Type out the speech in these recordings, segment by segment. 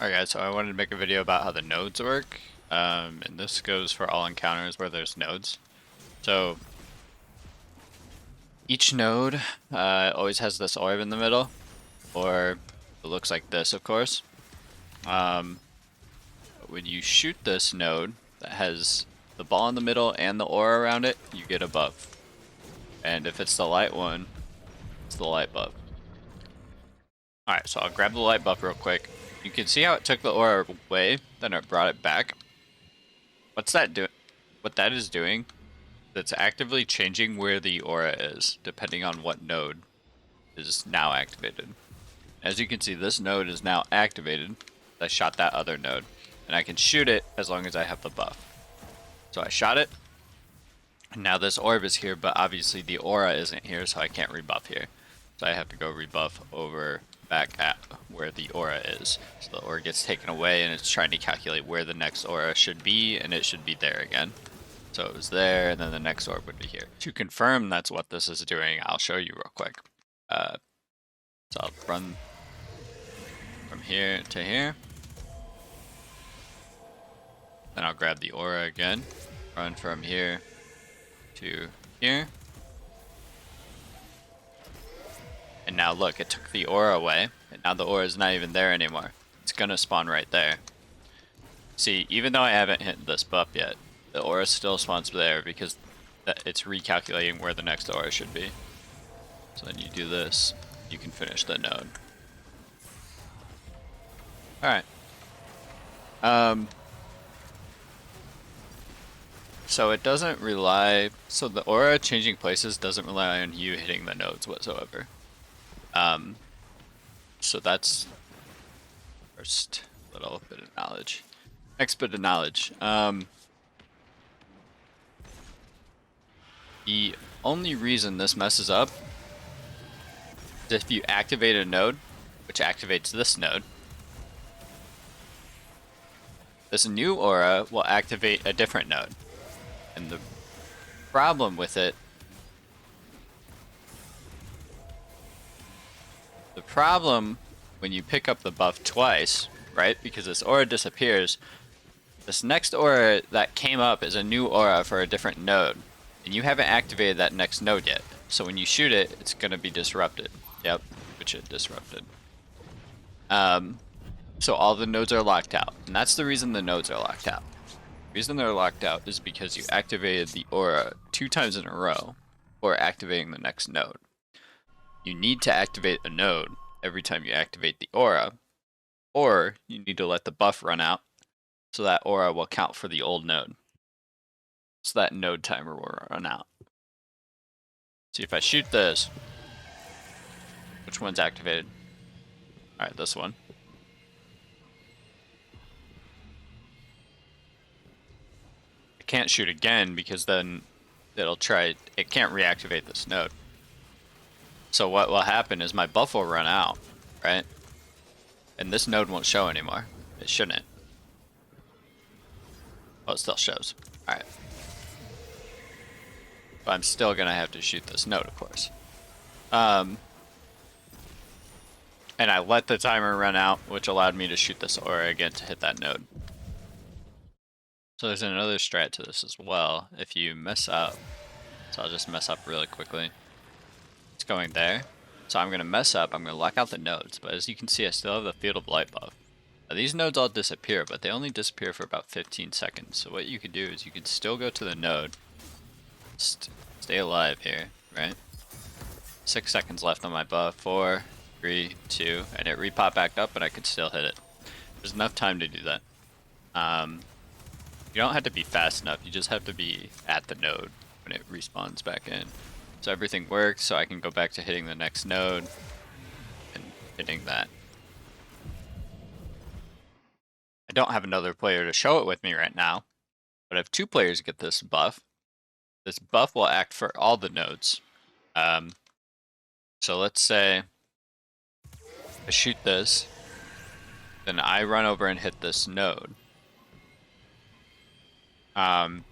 Alright guys, so I wanted to make a video about how the nodes work, and this goes for all encounters where there's nodes. So each node always has this orb in the middle, or it looks like this of course. But when you shoot this node that has the ball in the middle and the aura around it, you get a buff. And if it's the light one, it's the light buff. Alright, so I'll grab the light buff real quick. You can see how it took the aura away, then it brought it back. What's that doing? What that is doing, that's actively changing where the aura is, depending on what node is now activated. As you can see, this node is now activated. I shot that other node, and I can shoot it as long as I have the buff. So I shot it, and now this orb is here, but obviously the aura isn't here, so I can't rebuff here. So I have to go rebuff over back at where the aura is. So the aura gets taken away and it's trying to calculate where the next aura should be, and it should be there again. So it was there, and then the next orb would be here. To confirm that's what this is doing, I'll show you real quick. So I'll run from here to here. Then I'll grab the aura again, run from here to here. And now look, it took the aura away, and now the aura is not even there anymore. It's gonna spawn right there. See, even though I haven't hit this buff yet, the aura still spawns there because it's recalculating where the next aura should be. So then you do this, you can finish the node. Alright. So it doesn't rely, so the aura changing places doesn't rely on you hitting the nodes whatsoever. So that's first little bit of knowledge. Next bit of knowledge. The only reason this messes up is if you activate a node, which activates this node, this new aura will activate a different node. And the problem with it, when you pick up the buff twice, right, because this aura disappears, this next aura that came up is a new aura for a different node, and you haven't activated that next node yet. So when you shoot it, it's going to be disrupted. Yep, which it disrupted. So all the nodes are locked out, and that's the reason the nodes are locked out. The reason they're locked out is because you activated the aura 2 times in a row before activating the next node. You need to activate a node every time you activate the aura, or you need to let the buff run out so that aura will count for the old node. So that node timer will run out. See, if I shoot this, which one's activated? Alright, this one. I can't shoot again because then it can't reactivate this node. So what will happen is my buff will run out, right? And this node won't show anymore. It shouldn't. Well, it still shows. Alright. But I'm still gonna have to shoot this node, of course. And I let the timer run out, which allowed me to shoot this aura again to hit that node. So there's another strat to this as well. If you mess up, so I'll just mess up really quickly. It's going there. So I'm gonna mess up, I'm gonna lock out the nodes, but as you can see, I still have the field of light buff. Now these nodes all disappear, but they only disappear for about 15 seconds. So what you could do is you could still go to the node, stay alive here, right? 6 seconds left on my buff, 4, 3, 2, and it repop back up, but I could still hit it. There's enough time to do that. You don't have to be fast enough, you just have to be at the node when it respawns back in. So everything works, so I can go back to hitting the next node and hitting that. I don't have another player to show it with me right now, but if 2 players get this buff will act for all the nodes. So let's say I shoot this, then I run over and hit this node. And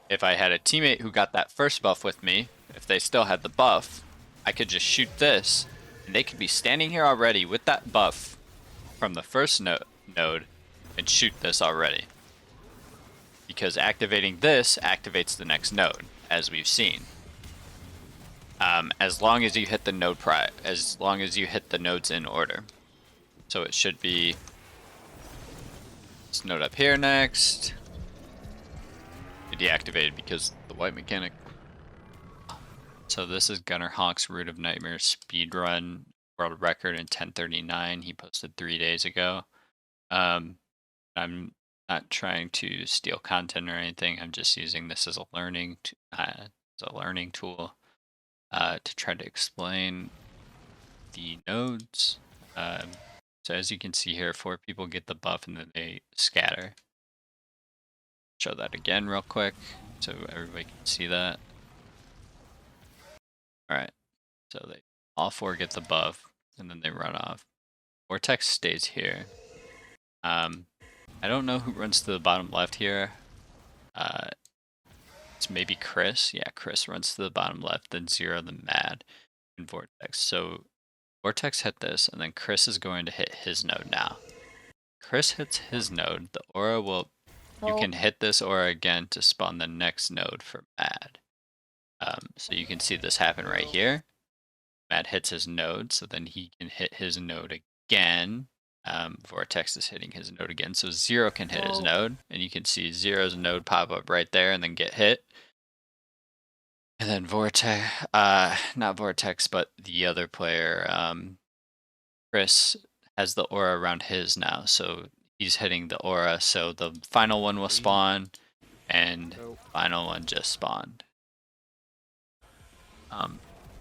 if I had a teammate who got that first buff with me, if they still had the buff, I could just shoot this, And they could be standing here already with that buff from the first node and shoot this already. Because activating this activates the next node, as we've seen. As long as you hit the node as long as you hit the nodes in order. So it should be this node up here next. Deactivated because the white mechanic. So this is Gunner Hawk's Root of Nightmare speedrun world record in 10:39. He posted 3 days ago. I'm not trying to steal content or anything. I'm just using this as a learning tool to try to explain the nodes. So as you can see here, 4 people get the buff and then they scatter. Show that again real quick so everybody can see that. Alright, so they all 4 get the buff and then they run off. Vortex stays here. I don't know who runs to the bottom left here. It's maybe Chris. Yeah, Chris runs to the bottom left, then Zero, then Mad, and Vortex. So Vortex hit this, and then Chris is going to hit his node now. Chris hits his node. The aura will... You can hit this aura again to spawn the next node for Mad. So you can see this happen right here. Mad hits his node, so then he can hit his node again. Vortex is hitting his node again, so Zero can hit his node, and you can see Zero's node pop up right there and then get hit. And then Vortex, not Vortex, but the other player, Chris, has the aura around his now, so he's hitting the aura, so the final one will spawn, and final one just spawned.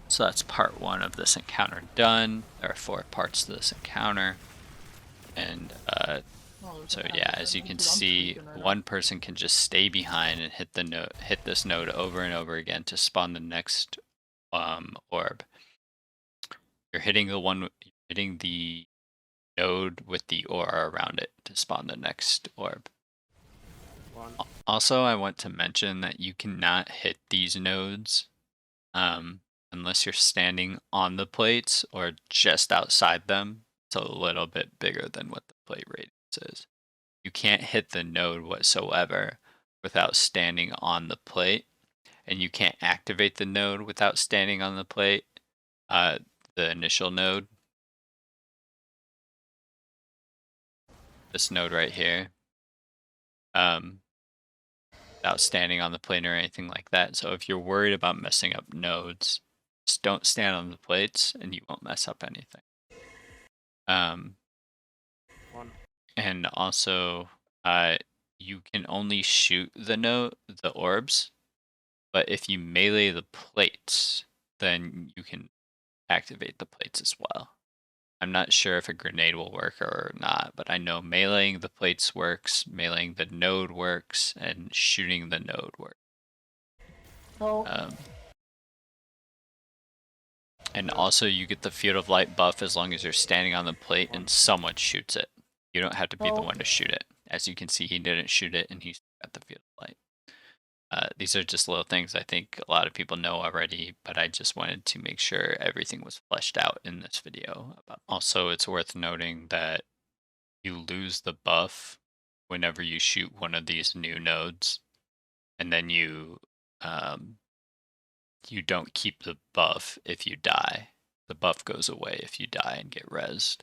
So that's part 1 of this encounter done. There are 4 parts to this encounter. And so yeah, as you can see, one person can just stay behind and hit this node over and over again to spawn the next orb. You're hitting the node with the aura around it to spawn the next orb. Also, I want to mention that you cannot hit these nodes unless you're standing on the plates or just outside them. It's a little bit bigger than what the plate radius is. You can't hit the node whatsoever without standing on the plate, and you can't activate the node without standing on the plate, the initial node. This node right here. Without standing on the plate or anything like that. So if you're worried about messing up nodes, just don't stand on the plates and you won't mess up anything. And also, you can only shoot the orbs, but if you melee the plates, then you can activate the plates as well. I'm not sure if a grenade will work or not, but I know meleeing the plates works, meleeing the node works, and shooting the node works. And also you get the Field of Light buff as long as you're standing on the plate and someone shoots it. You don't have to be the one to shoot it. As you can see, he didn't shoot it and he got the Field of Light. These are just little things I think a lot of people know already, but I just wanted to make sure everything was fleshed out in this video. Also, it's worth noting that you lose the buff whenever you shoot one of these new nodes, and then you don't keep the buff if you die. The buff goes away if you die and get rezzed.